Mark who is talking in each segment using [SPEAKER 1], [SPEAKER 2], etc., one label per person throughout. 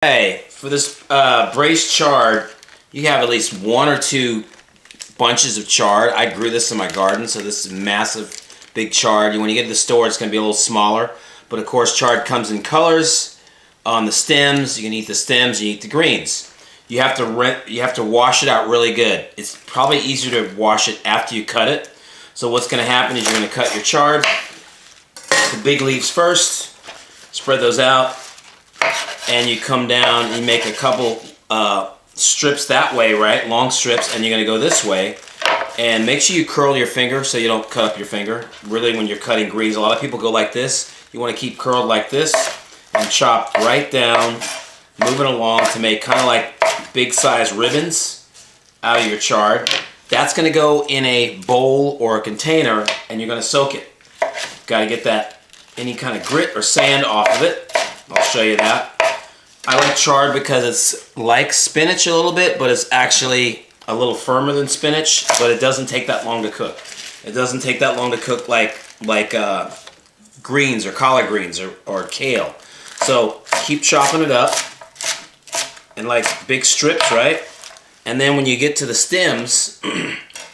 [SPEAKER 1] Hey, for this braised chard, you have at least 1 or 2 bunches of chard. I grew this in my garden, so this is massive, big chard. When you get to the store, it's going to be a little smaller. But of course, chard comes in colors. On the stems, you can eat the stems, you eat the greens. You have to wash it out really good. It's probably easier to wash it after you cut it. So what's going to happen is you're going to cut your chard, the big leaves first, spread those out. And you come down and you make a couple strips that way, right? Long strips, and you're going to go this way. And make sure you curl your finger so you don't cut up your finger. Really, when you're cutting greens, a lot of people go like this. You want to keep curled like this and chop right down, moving along to make kind of like big size ribbons out of your chard. That's going to go in a bowl or a container, and you're going to soak it. Got to get that any kind of grit or sand off of it. I'll show you that. I like chard because it's like spinach a little bit, but it's actually a little firmer than spinach, but it doesn't take that long to cook. It doesn't take that long to cook like greens or collard greens or kale. So keep chopping it up in like big strips, right? And then when you get to the stems,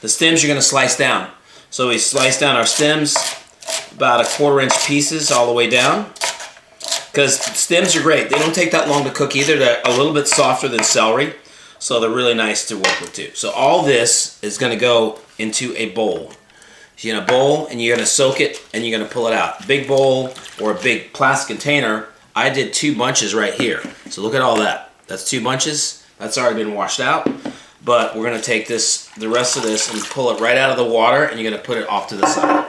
[SPEAKER 1] the stems you're going to slice down. So we slice down our stems about 1/4 inch pieces all the way down. Because stems are great. They don't take that long to cook either. They're a little bit softer than celery, so they're really nice to work with too. So all this is going to go into a bowl. You're in a bowl, and you're going to soak it, and you're going to pull it out. Big bowl or a big plastic container. I did 2 bunches right here. So look at all that. That's 2 bunches. That's already been washed out. But we're going to take the rest of this, and pull it right out of the water, and you're going to put it off to the side.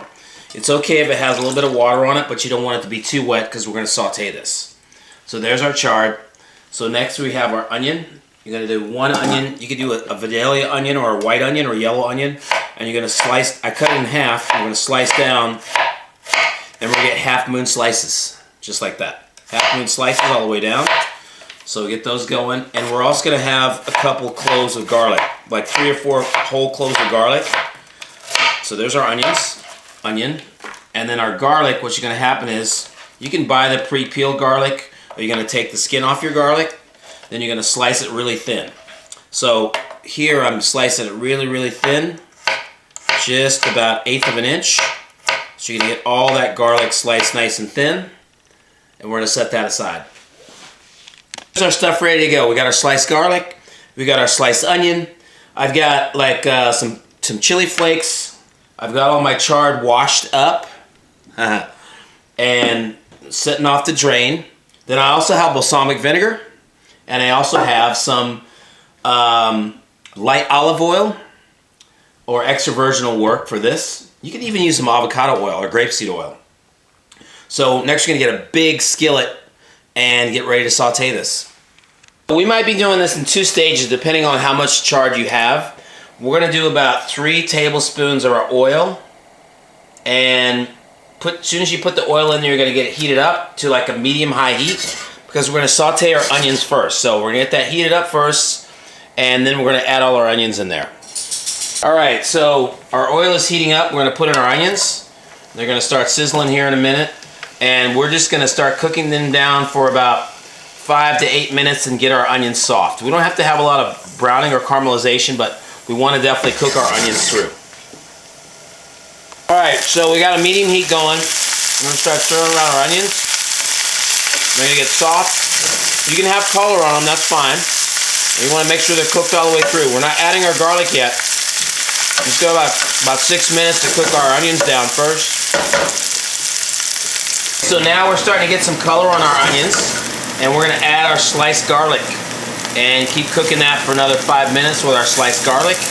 [SPEAKER 1] It's okay if it has a little bit of water on it, but you don't want it to be too wet because we're going to saute this. So there's our chard. So next we have our onion. You're going to do 1 onion. You could do a Vidalia onion or a white onion or yellow onion. And you're going to slice, I cut it in half. I'm going to slice down, and we're going to get half moon slices. Just like that. Half moon slices all the way down. So we get those going. And we're also going to have a couple cloves of garlic. Like 3 or 4 whole cloves of garlic. So there's our onions. And then our garlic, what's going to happen is you can buy the pre-peeled garlic, or you're going to take the skin off your garlic, then you're going to slice it really thin. So here I'm slicing it really thin, just about 1/8 of an inch. So you're going to get all that garlic sliced nice and thin, and we're going to set that aside. Here's our stuff ready to go. We got our sliced garlic, we got our sliced onion, I've got like some chili flakes. I've got all my chard washed up and setting off to drain. Then I also have balsamic vinegar, and I also have some light olive oil or extra virgin will work for this. You can even use some avocado oil or grapeseed oil. So next you're going to get a big skillet and get ready to saute this. We might be doing this in 2 stages depending on how much chard you have. We're going to do about 3 tablespoons of our oil, and as soon as you put the oil in there, you're going to get it heated up to like a medium-high heat, because we're going to saute our onions first. So we're going to get that heated up first, and then we're going to add all our onions in there. Alright, so our oil is heating up. We're going to put in our onions. They're going to start sizzling here in a minute, and we're just going to start cooking them down for about 5 to 8 minutes and get our onions soft. We don't have to have a lot of browning or caramelization, but we want to definitely cook our onions through. Alright, so we got a medium heat going. We're going to start stirring around our onions. They're going to get soft. You can have color on them, that's fine. You want to make sure they're cooked all the way through. We're not adding our garlic yet. Just go about 6 minutes to cook our onions down first. So now we're starting to get some color on our onions, and we're going to add our sliced garlic. And keep cooking that for another 5 minutes with our sliced garlic.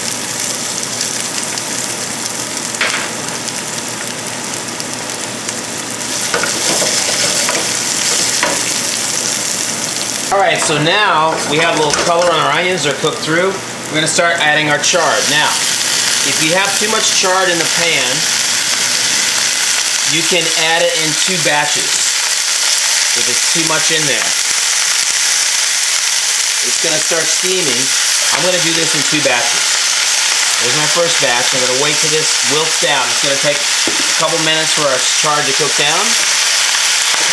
[SPEAKER 1] Alright, so now we have a little color on our onions. They're cooked through. We're going to start adding our chard. Now, if you have too much chard in the pan, you can add it in 2 batches if it's too much in there. It's going to start steaming. I'm going to do this in 2 batches. There's my first batch. I'm going to wait till this wilts down. It's going to take a couple minutes for our chard to cook down.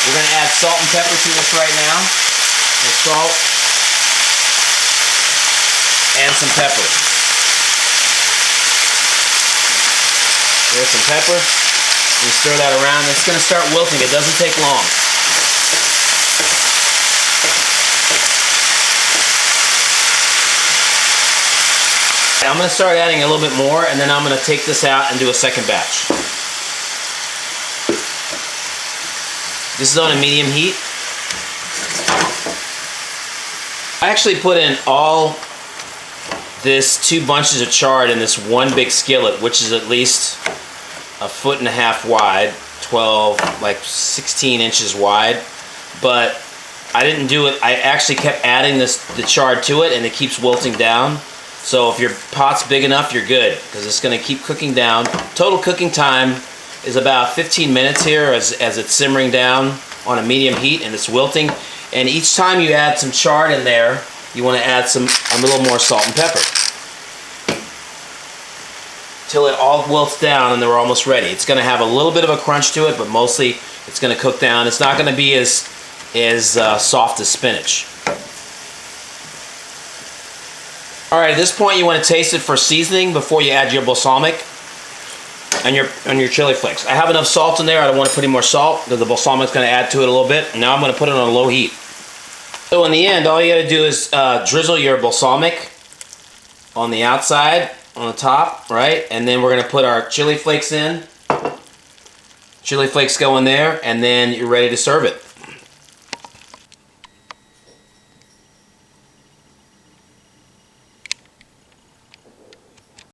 [SPEAKER 1] We're going to add salt and pepper to this right now. salt, and some pepper. There's some pepper. You stir that around. It's going to start wilting. It doesn't take long. I'm going to start adding a little bit more, and then I'm going to take this out and do a second batch. This is on a medium heat. I actually put in all this 2 bunches of chard in this one big skillet, which is at least 1.5 feet wide, 12, like 16 inches wide. But I didn't do it. I actually kept adding the chard to it, and it keeps wilting down. So if your pot's big enough, you're good, because it's going to keep cooking down. Total cooking time is about 15 minutes here as it's simmering down on a medium heat and it's wilting. And each time you add some chard in there, you want to add a little more salt and pepper till it all wilts down and they're almost ready. It's going to have a little bit of a crunch to it, but mostly it's going to cook down. It's not going to be as soft as spinach. Alright, at this point you want to taste it for seasoning before you add your balsamic and your chili flakes. I have enough salt in there. I don't want to put any more salt because the balsamic is going to add to it a little bit. Now I'm going to put it on a low heat. So in the end, all you got to do is drizzle your balsamic on the outside, on the top, right? And then we're going to put our chili flakes in. Chili flakes go in there, and then you're ready to serve it.